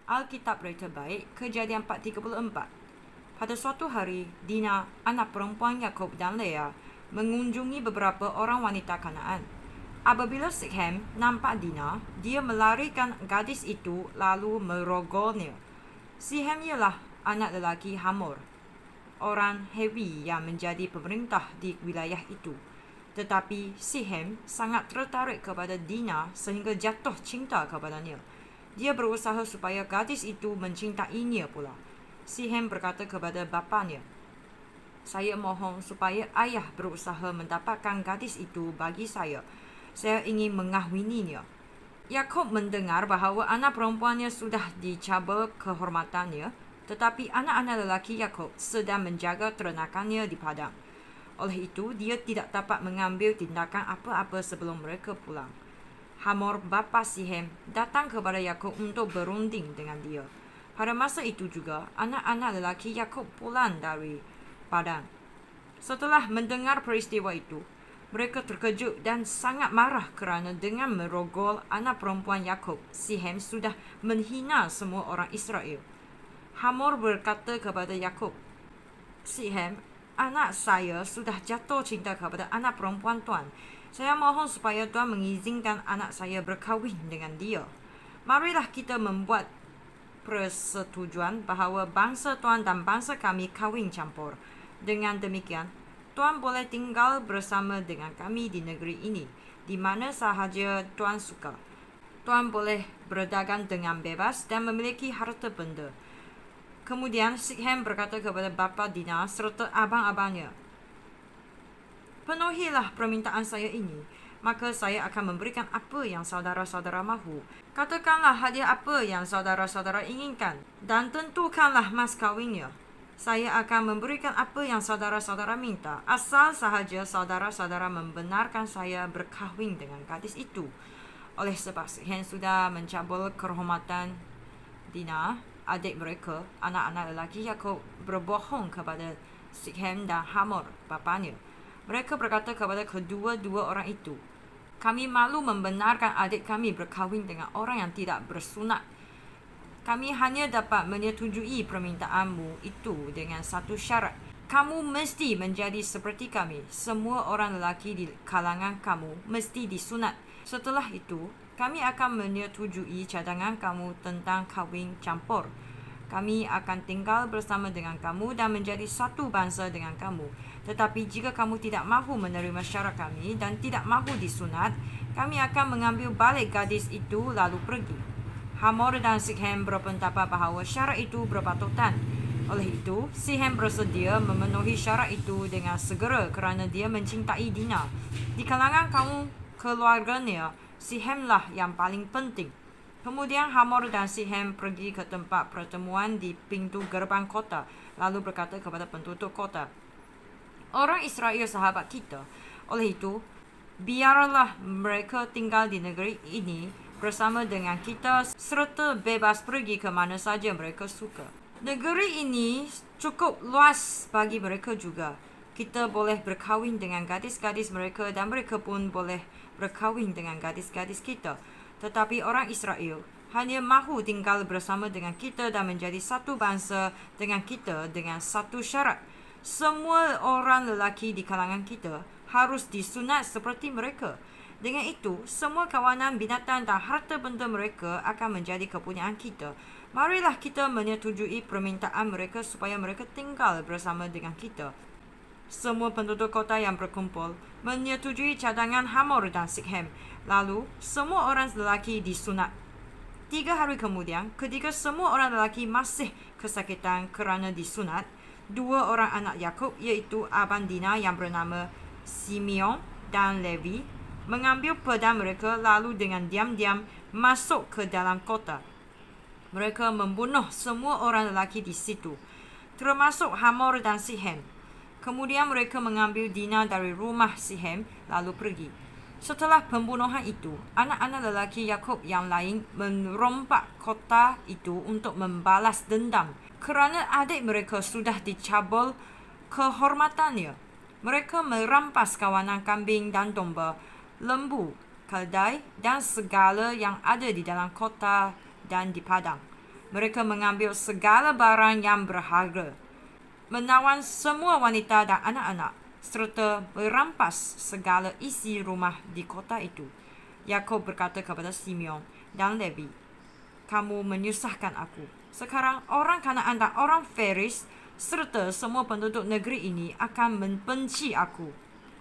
Alkitab Berita Baik, Kejadian 4:34. Pada suatu hari, Dina, anak perempuan Yakub dan Lea, mengunjungi beberapa orang wanita Kanaan. Apabila Sikhem nampak Dina, dia melarikan gadis itu lalu merogolnya. Sikhem ialah anak lelaki Hamor, orang Hewi yang menjadi pemerintah di wilayah itu. Tetapi Sikhem sangat tertarik kepada Dina sehingga jatuh cinta kepadanya. Dia berusaha supaya gadis itu mencintainya pula. Sikhem berkata kepada bapanya, "Saya mohon supaya ayah berusaha mendapatkan gadis itu bagi saya. Saya ingin mengahwininya." Yakub mendengar bahawa anak perempuannya sudah dicabul kehormatannya, tetapi anak-anak lelaki Yakub sedang menjaga ternakannya di padang. Oleh itu, dia tidak dapat mengambil tindakan apa-apa sebelum mereka pulang. Hamor bapa Sikhem datang kepada Yakub untuk berunding dengan dia. Pada masa itu juga, anak-anak lelaki Yakub pulang dari padang. Setelah mendengar peristiwa itu, mereka terkejut dan sangat marah kerana dengan merogol anak perempuan Yakub, Sikhem sudah menghina semua orang Israel. Hamor berkata kepada Yakub, "Sikhem, anak saya sudah jatuh cinta kepada anak perempuan tuan. Saya mohon supaya tuan mengizinkan anak saya berkahwin dengan dia. Marilah kita membuat persetujuan bahawa bangsa tuan dan bangsa kami kahwin campur. Dengan demikian, tuan boleh tinggal bersama dengan kami di negeri ini, di mana sahaja tuan suka. Tuan boleh berdagang dengan bebas dan memiliki harta benda." Kemudian Sikhem berkata kepada bapa Dina serta abang-abangnya, "Penuhilah permintaan saya ini, maka saya akan memberikan apa yang saudara-saudara mahu. Katakanlah hadiah apa yang saudara-saudara inginkan dan tentukanlah mas kawinnya. Saya akan memberikan apa yang saudara-saudara minta, asal sahaja saudara-saudara membenarkan saya berkahwin dengan gadis itu." Oleh sebab Sikhem sudah mencabul kehormatan Dina, adik mereka, anak-anak lelaki Yakub berbohong kepada Sikhem dan Hamor, bapanya. Mereka berkata kepada kedua-dua orang itu, "Kami malu membenarkan adik kami berkahwin dengan orang yang tidak bersunat. Kami hanya dapat menyetujui permintaanmu itu dengan satu syarat. Kamu mesti menjadi seperti kami. Semua orang lelaki di kalangan kamu mesti disunat. Setelah itu, kami akan menyetujui cadangan kamu tentang kahwin campur. Kami akan tinggal bersama dengan kamu dan menjadi satu bangsa dengan kamu. Tetapi jika kamu tidak mahu menerima syarat kami dan tidak mahu disunat, kami akan mengambil balik gadis itu lalu pergi." Hamor dan Sikhem berpendapat bahawa syarat itu berpatutan. Oleh itu, Sikhem bersedia memenuhi syarat itu dengan segera kerana dia mencintai Dina. Di kalangan kaum keluarganya, Sikhemlah yang paling penting. Kemudian Hamor dan Sikhem pergi ke tempat pertemuan di pintu gerbang kota, lalu berkata kepada penduduk kota, "Orang Israel sahabat kita. Oleh itu, biarlah mereka tinggal di negeri ini bersama dengan kita serta bebas pergi ke mana saja mereka suka. Negeri ini cukup luas bagi mereka juga. Kita boleh berkahwin dengan gadis-gadis mereka dan mereka pun boleh berkahwin dengan gadis-gadis kita. Tetapi orang Israel hanya mahu tinggal bersama dengan kita dan menjadi satu bangsa dengan kita dengan satu syarat. Semua orang lelaki di kalangan kita harus disunat seperti mereka. Dengan itu, semua kawanan binatang dan harta benda mereka akan menjadi kepunyaan kita. Marilah kita menyetujui permintaan mereka supaya mereka tinggal bersama dengan kita." Semua penduduk kota yang berkumpul menyetujui cadangan Hamor dan Sikhem. Lalu, semua orang lelaki disunat. 3 hari kemudian, ketika semua orang lelaki masih kesakitan kerana disunat, 2 orang anak Yakub, iaitu abang Dina yang bernama Simeon dan Levi, mengambil pedang mereka lalu dengan diam-diam masuk ke dalam kota. Mereka membunuh semua orang lelaki di situ, termasuk Hamor dan Sikhem. Kemudian mereka mengambil Dina dari rumah Sikhem lalu pergi. Setelah pembunuhan itu, anak-anak lelaki Yakub yang lain merompak kota itu untuk membalas dendam kerana adik mereka sudah dicabul kehormatannya. Mereka merampas kawanan kambing dan domba, lembu, keldai dan segala yang ada di dalam kota dan di padang. Mereka mengambil segala barang yang berharga, menawan semua wanita dan anak-anak, serta merampas segala isi rumah di kota itu. Yakub berkata kepada Simeon dan Levi, "Kamu menyusahkan aku. Sekarang orang Kanaan dan orang Feris serta semua penduduk negeri ini akan membenci aku.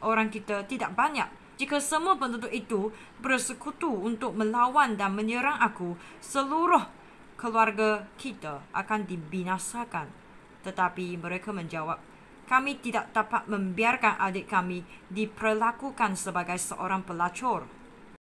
Orang kita tidak banyak. Jika semua penduduk itu bersekutu untuk melawan dan menyerang aku, seluruh keluarga kita akan dibinasakan." Tetapi mereka menjawab, "Kami tidak dapat membiarkan adik kami diperlakukan sebagai seorang pelacur."